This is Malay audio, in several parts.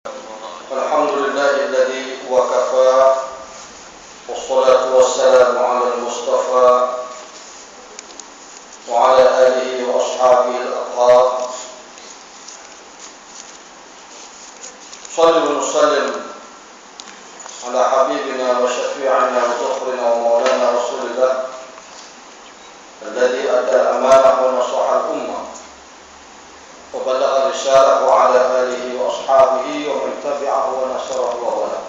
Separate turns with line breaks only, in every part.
الحمد لله الذي وكفى والصلاة والسلام على المصطفى وعلى آله وأصحابه الأطهار. صلوا وسلم على حبيبنا وشفيعنا وذخرنا ومولانا رسول الله الذي أدى الأمانة ونصح الأمة وبلغ الرسالة وعلى آله وأصحابه ومن تبعه ونصره وولاه.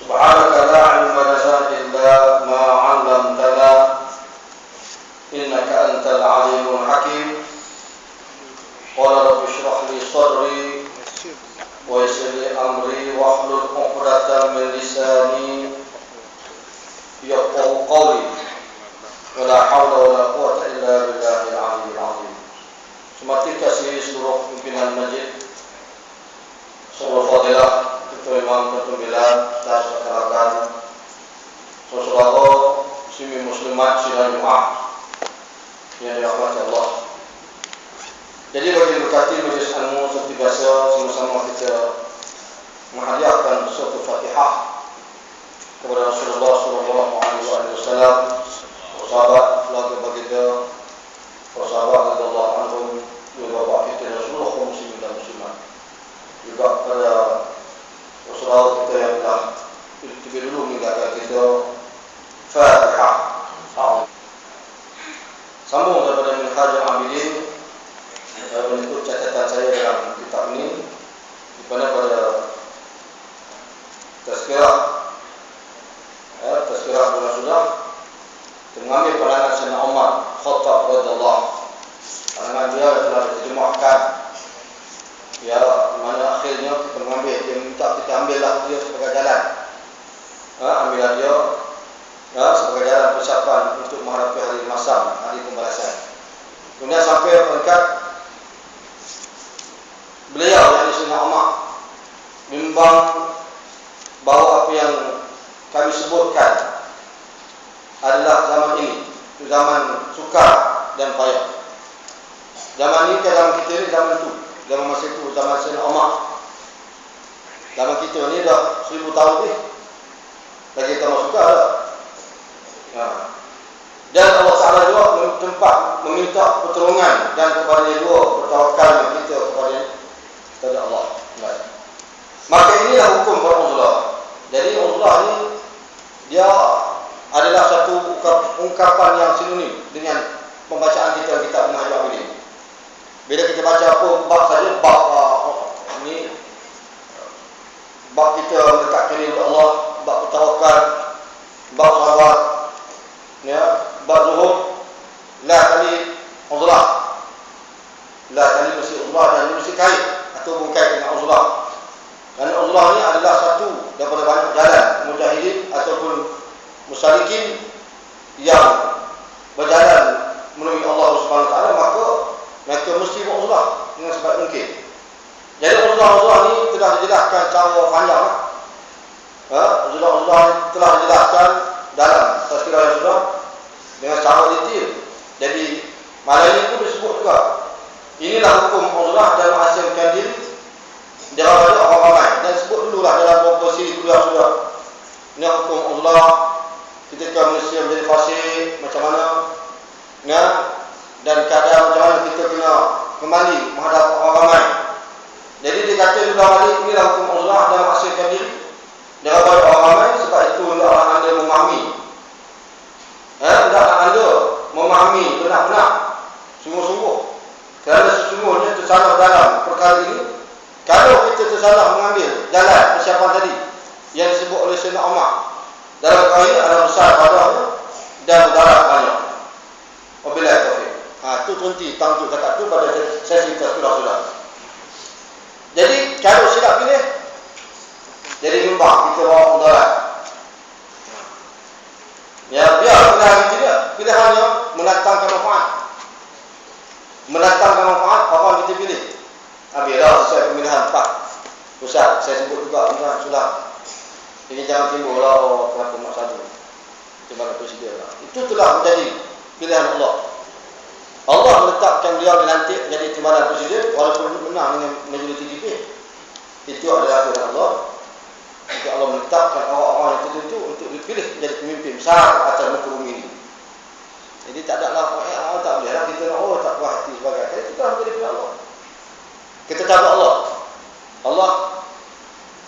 سبحانك لا علم لنا إلا ما علمتنا إنك أنت العليم الحكيم. قال رب اشرح لي صدري ويسر لي أمري واحلل عقدة من لساني يفقهوا قولي ولا حول ولا قوة إلا بالله العلي العظيم. Semati kasih seluruh pimpinan masjid, seluruh fadilah, ketua imam, ketua bilal, dan rekan-rekan, saudara muslimin muslimat sidang Jumat yang dirahmati Allah. Jadi bagi berkati majlis ilmu seperti biasa, sama-sama kita menghadiahkan suatu Fatihah kepada Rasulullah SAW, sahabat keluarga baginda, sahabat radhiyallahu anhum, juga bapak kita dan seluruh kaum muslimin dan muslimat, juga kepada saudara kita yang telah lebih dulu meninggalkan kita. Fatihah. Sambung daripada Minhajul Abidin, mengikut catatan saya dalam kitab ini, di mana pada tazkirah bulan sudah mengambil pandangan Sayyidina Umar Khattab radhiyallahu. Pandangan dia telah diterjemahkan, ya, mana akhirnya kita mengambil, dia minta kita ambillah dia sebagai jalan, ambillah dia sebagai jalan persiapan untuk menghadapi hari masam, hari pembalasan. Kemudian sampai peringkat beliau yang Sayyidina Umar bimbang bahawa apa yang kami sebutkan adalah zaman ini, zaman sukar dan payah. Zaman ini ke zaman kita ni, zaman itu, zaman masa itu, zaman Sayyidina Umar. Zaman kita ni dah 1000 tahun lebih, lagi tambah sukar dah. Dan Allah Ta'ala juga tempat meminta pertolongan dan kepada dia juga bertawakal kita kepada Allah. Maka inilah hukum beruzlah. Jadi uzlah ni dia adalah satu ungkapan yang sinonim dengan pembacaan kita kitab Minhajul Abidin. Bila kita baca apa bab saja, bab ini bab kita mendekatkan diri kepada Allah, bab bertawakal, bab sahabat, ya, bab zuhud, la kali uzlah, la kali mesti uzlah dan mesti kait atau berkait dengan uzlah. Kerana uzlah ni adalah satu daripada banyak jalan mujahidin ataupun musyrikin yang berjalan menemui Allah Subhanahu Wa Taala, maka mereka mesti beruzlah dengan sebaik mungkin. Jadi uzlah ni telah dijelaskan secara panjang. Uzlah telah dijelaskan dalam tazkirah yang sudah dengan secara detail. Jadi malam ini pun disebut juga. Inilah hukum uzlah dan menghasilkan diri daripada orang ramai. Dan sebut dululah dalam beberapa siri kuliah sudah. Ini hukum uzlah ketika manusia menjadi fasik macam mana, ya, dan keadaan macam mana kita kena kembali menghadap orang ramai. Jadi dia kata juga balik, inilah hukum uzlah dan menghasilkan diri daripada orang ramai. Sebab itu hendaklah anda memahami, hendaklah anda memahami benar-benar, sungguh-sungguh, kerana sesungguhnya tersalah dalam perkara ini. Kalau kita tersalah mengambil jalan persiapan tadi yang disebut oleh Sayyidina Umar, dalam perkara ini ada besar padanya dan mudarat banyak. Wabillahi taufiq. Itu terhenti tangguh cakap tu pada sesi sudah. Jadi kalau silap pilih, jadi nyumbang kita bawa mudarat. Ya, biar pilihan kita pilihannya mendatangkan manfaat. Mendatangkan manfaat apa kita pilih. Biarlah sesuai pemilihan Pak Ustaz, saya sebut juga pemilihan sudah. Jadi jangan timbullah kenapa mak satu timbalan presiden lah. Itu telah menjadi pilihan Allah. Allah meletakkan beliau dilantik jadi timbalan presiden walaupun menang dengan majoriti DPP. Itu adalah pilihan Allah. Untuk Allah menetapkan orang-orang yang tertentu untuk dipilih menjadi pemimpin besar atas muka bumi ini. Jadi tak ada lah orang tak boleh lah kita nak tak puas hati sebagainya. Itu dah menjadi pilihan Allah. Kita tahu Allah. Allah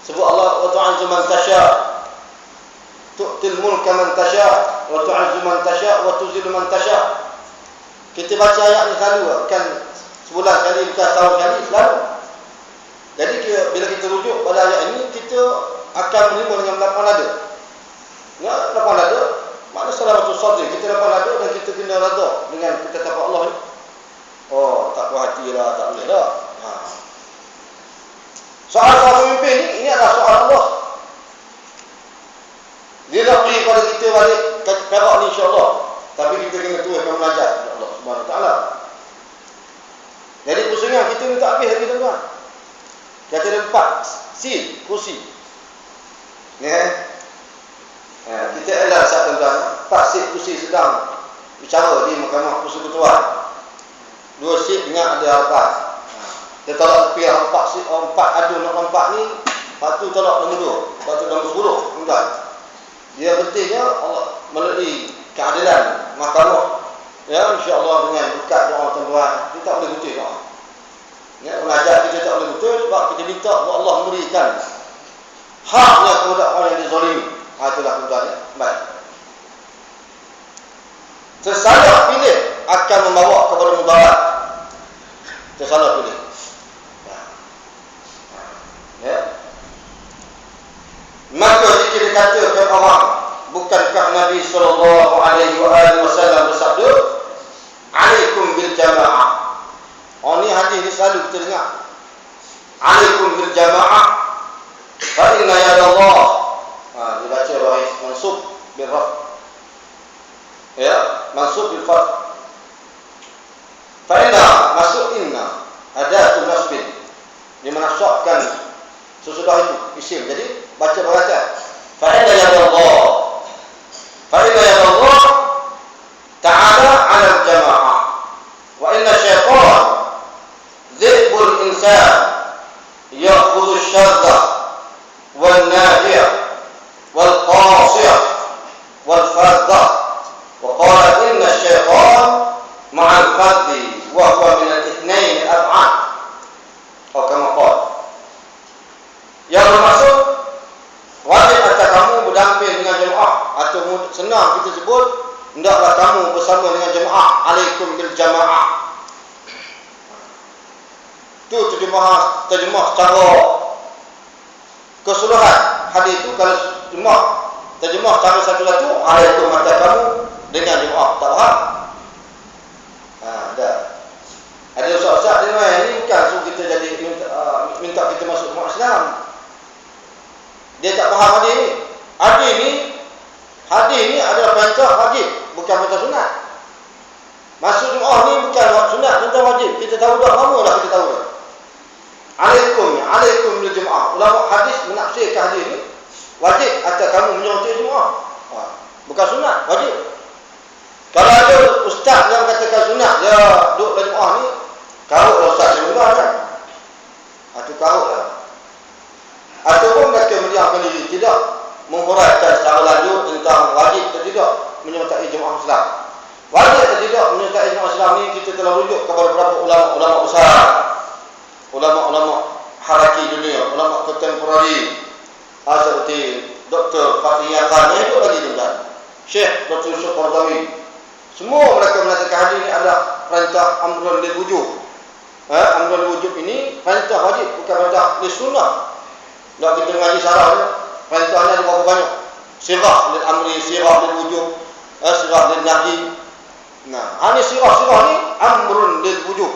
sebut Allah wa tu'azzu man tasha, tu'til mulka man tasha, wa tu'azzu man tasha, wa tuzillu man tasha. Kita baca ayat ni selalu, kan sebulan sekali, bukan tahun sekali, selalu. Jadi bila kita rujuk pada ayat ini, kita akan menerima dengan lapan nada. Ya, lapan nada, makna salamatul sadri. Kita lapan nada dan kita kena rada dengan kita tahu Allah ni. Oh, tak puas hati lah, tak boleh dah. Soal pemimpin ini adalah soal Allah. Dia nak beri pada kita balik perak ni insya-Allah. Tapi kita kena teruskan belajar Allah Subhanahu Wa Taala. Jadi pusingan kita ni tak habis lagi tuan-tuan. Kita ada 4 seal kursi. Ya. Kita elah saat tuan-tuan 4 seal kursi sedang bicara di Mahkamah Persekutuan. 2 seal dengan ada harapan. Dia tolak tepi 4 adu nak 4 ni, lepas tu tolak nombor 2, lepas tu nombor 10 tuan-tuan. Dia pentingnya Allah melalui keadilan mahkamah, ya, insya-Allah dengan berkat doa tuan-tuan, kita tak boleh betul doa. Ya, mengajar kita tak boleh betul sebab kita minta kepada Allah memberikan haknya kepada orang yang dizalimi. Itulah tuan-tuan ya. Baik. Sesalah pilih akan membawa kepada mudarat. Sesalah pilih. Ya. Maka jika dikatakan orang, bukankah Nabi sallallahu alaihi wasallam bersabda, "Alaikum bil jamaah." Oh, ni hadis ni selalu kita dengar. "Alaikum bil jamaah fa inna yadallah." Dibaca baris mansub bil raf. Ya, mansub bil fath. Fa inna masuk inna adatul nasbin. Dia menasabkan sesudah itu isim. Jadi baca berkata, "Fa inna yadallah." Fa'inna ya Allah ta'ala 'ala al-jama'ah wa inna syaitan dhibul insan ya'khudhu syarda wal nahiya wal qasiyah wal fadda wa qala inna syaitan ma'al faddi wa huwa min al-ithnain al-ab'ad atau kama qala. Yang bermaksud wajib atas kamu berdamping dengan jemaah, atau senang kita sebut hendaklah kamu bersama dengan jemaah. Alaikum bil jamaah. Itu terjemah secara keseluruhan hadis itu. Kalau terjemah secara satu-satu, alaikum atas kamu dengan jemaah. Tak faham? Ada ustaz-ustaz di mana ini bukan suruh kita jadi minta kita masuk umat Islam. Dia tak faham hadis ni. Hadis ni adalah perintah wajib, bukan perintah sunat. Masuk jemaah ni bukan sunat, perintah wajib. Kita tahu dah, lama dah kita tahu dah. Alaikum bil jemaah. Ulama hadis menafsirkan hadis ni wajib atas kamu menyertai jemaah. Bukan sunat, wajib. Kalau ada ustaz yang katakan sunat, dia duduk dalam jemaah ni, karut lah ustaz sebenarnya kan. Itu karut lah. Ataupun mereka mendiamkan diri, tidak menghuraikan secara lanjut tentang wajib atau tidak menyertai jemaah Islam. Wajib atau tidak menyertai jemaah Islam ni kita telah rujuk kepada beberapa ulama-ulama besar, ulama-ulama haraki dunia, ulama kontemporari, seperti Dr. Fatih Yakan, yang hidup lagi tuan, Syekh Dr. Yusuf Qardawi. Semua mereka mengatakan hadis ini adalah perintah amrun lil wujub. Amrun lil wujub ini perintah wajib, bukan perintah lil sunnah. Kalau kita mengaji syarah ni, perintahnya ada berapa banyak? Sirah lil amri, sirah lil wujub, sirah lil nahi. Nah, ini sirah ni amrun lil wujub.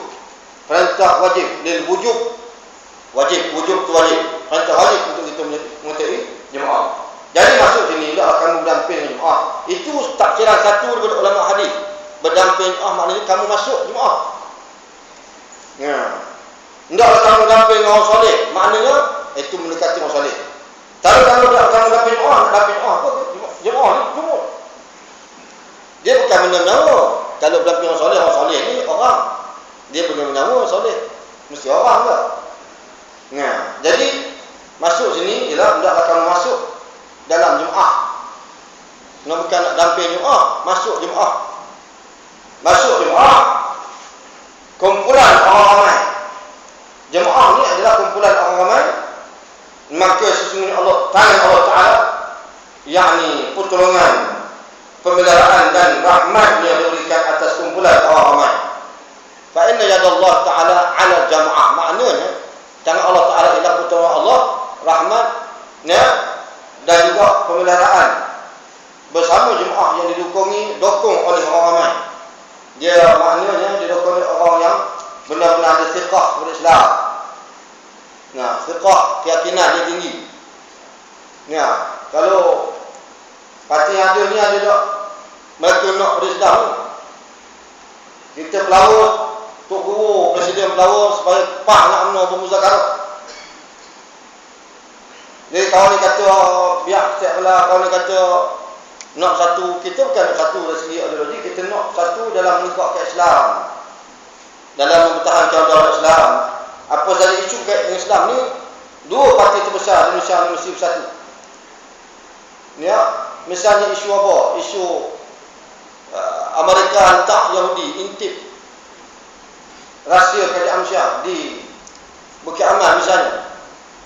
Perintah wajib lil wujub. Wujub tu wajib. Perintah wajib untuk kita menyertai jemaah. Jadi masuk sini, hendaklah kamu berdamping dengan jemaah. Itu tafsiran satu daripada ulama hadis. Berdamping jemaah maknanya kamu masuk jemaah. Hendaklah kamu berdamping dengan orang soleh. Maknanya itu mendekati orang soleh. Kalau kamu dapat jemaah, apa? Jemaah ni jumur. Dia bukan benda-benda. Kalau berdamping orang soleh ni orang. Dia benda-benda orang soleh. Mesti orang ke? Jadi masuk sini ialah hendaklah kamu masuk dalam jemaah. Bukan nak damping jemaah, masuk jemaah. Masuk jemaah, kumpulan orang ramai. Jemaah ni adalah kumpulan orang ramai. Maka sesungguhnya tangan Allah Ta'ala, yakni pertolongan, pemeliharaan dan rahmat yang diberikan atas kumpulan orang ramai. Fa inna yadallah Ta'ala 'ala jamaah. Maknanya tangan Allah Ta'ala ialah pertolongan Allah, rahmatnya dan juga pemeliharaan bersama jemaah yang didukung oleh orang ramai. Dia maknanya didukung oleh orang yang benar-benar ada fiqh berislam. Nah, fiqh keyakinan dia tinggi. Nah, kalau parti yang ada ni ada tak mereka nak berislam. Kita pelawat, Tok Guru, Presiden pelawat supaya PAH nak UMNO bermuzakarah. Jadi kawan ni kata biar setiap belah, kawan ni kata nak satu, kita bukan nak satu dari segi ideologi, kita nak satu dalam menegakkan Islam, dalam mempertahankan daulat Islam. Apa saja isu kait dengan Islam ni, dua parti terbesar di Malaysia mesti bersatu. Ya, misalnya isu apa? Isu Amerika hantar Yahudi intip rahsia kerajaan Malaysia di Bukit Aman misalnya,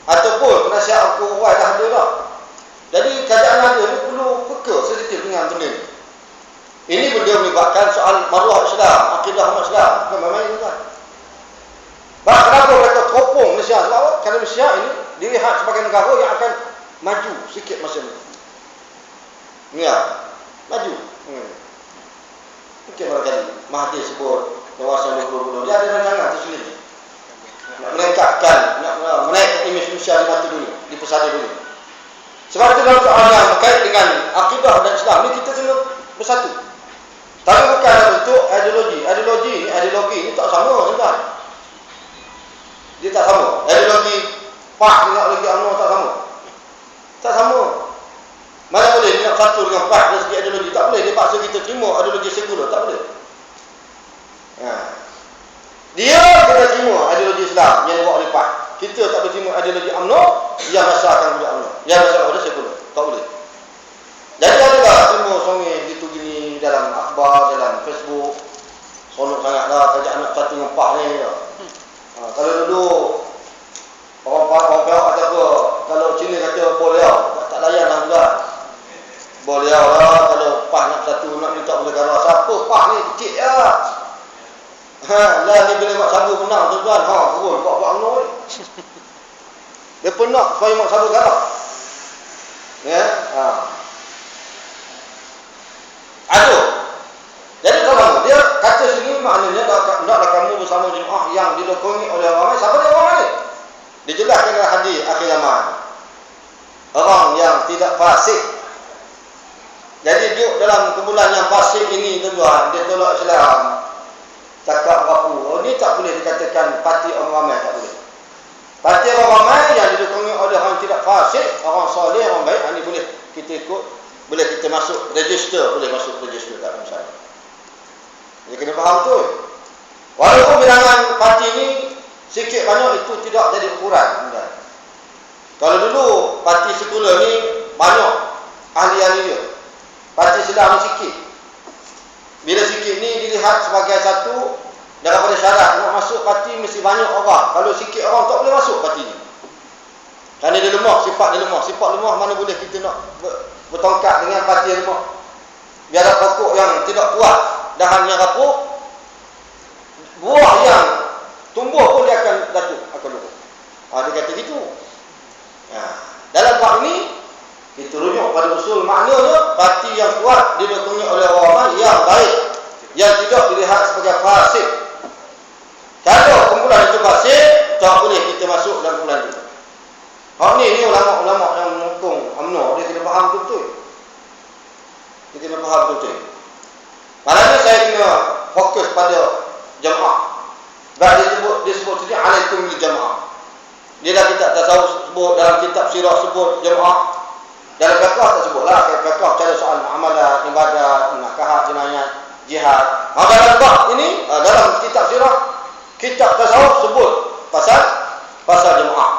ataupun penasihat aku dah ada dah. Jadi kerajaan ada ni perlu peka sedikit dengan benda ni. Ini benda melibatkan soal maruah Islam, akidah umat Islam, bukan main-main tuan. Kenapa mereka teropong Malaysia? Sebab apa? Kerana Malaysia ini dilihat sebagai negara yang akan maju sikit masa ni. Ya, maju. Mungkin barangkali Mahathir sebut kawasan 2020. Dia ada rancangan tersendiri. Nak meningkatkan, nak menaikkan imej Malaysia di mata dunia, di pesada dunia. Sebab itu dalam soal yang berkait dengan akidah dan Islam ni kita kena bersatu. Tapi bukan dalam bentuk ideologi. Ideologi ni tak sama sebenarnya. Dia tak sama. Ideologi PAH dengan ideologi UMNO tak sama. Tak sama. Mana boleh dia nak satu dengan PAH dari segi ideologi? Tak boleh. Dia paksa kita terima ideologi sekular. Tak boleh. Dia kena terima ideologi Islam yang dibawa oleh PAH. Kita tak boleh terima ideologi UMNO yang masyarakat budaya UMNO, yang masyarakat budaya sekular. Tak boleh. Jadi adalah semua songi gitu gini dalam akhbar, dalam Facebook. Sonok sangatlah kerajaan nak satu dengan PAH ni. Kalau dulu orang Perak kata apa, kalau Cina kata boleh tak layan lah juga. Boleh lah kalau PAH nak satu, nak minta negara. Siapa PAH ni kecil lah. Lah ni bila Mak Sabu menang tuan-tuan, turun buat UMNO ni. Dia pun nak supaya Mak Sabu kalah. Ya, aduh. Jadi kalau dia kata sini maknanya naklah kamu bersama jemaah yang didokongi oleh orang ramai. Siapa dia orang ramai? Dijelaskan dalam hadis akhir zaman. Orang yang tidak fasik. Jadi duduk dalam kumpulan yang fasik ini tuan-tuan, dia tolak Islam. Cakap rapuh. Ini tak boleh dikatakan parti orang ramai, tak boleh. Parti orang ramai yang didokongi oleh orang tidak fasik, orang soleh, orang baik, ini boleh kita ikut, boleh kita masuk register, boleh masuk register tak ada masalah. Jadi kena faham tu. Walaupun bilangan parti ini sikit banyak itu tidak jadi ukuran. Kalau dulu parti sekular ni banyak ahli-ahli dia. Parti Islam ni sikit. Bila sikit ni dilihat sebagai satu daripada syarat nak masuk parti mesti banyak orang. Kalau sikit orang tak boleh masuk parti ni. Kerana dia lemah, sifat dia lemah. Sifat lemah mana boleh kita nak bertongkat dengan parti yang lemah. Biar pokok yang tidak kuat, dahan yang rapuh, buah yang tumbuh pun dia akan jatuh, akan lupa. Dia kata gitu. Dalam bab ini kita rujuk pada usul maknanya parti yang kuat didokongi oleh orang yang baik, yang tidak dilihat sebagai fasik. Kalau kumpulan itu fasik, tak boleh kita masuk dalam kumpulan itu. Ni ulama-ulama yang menghukum UMNO, dia kena faham betul-betul. Dia kena faham betul-betul. Maknanya saya kena fokus pada jamaah. Sebab dia sebut sini alaikum bil jamaah. Dia dah kitab tasawuf sebut, dalam kitab sirah sebut jamaah. Dalam fiqh tak sebutlah, fiqh cara soal muamalah, ibadat, nakahat, jinayat, jihad. Dalam bab ini, dalam kitab sirah, kitab tasawuf sebut pasal jemaah.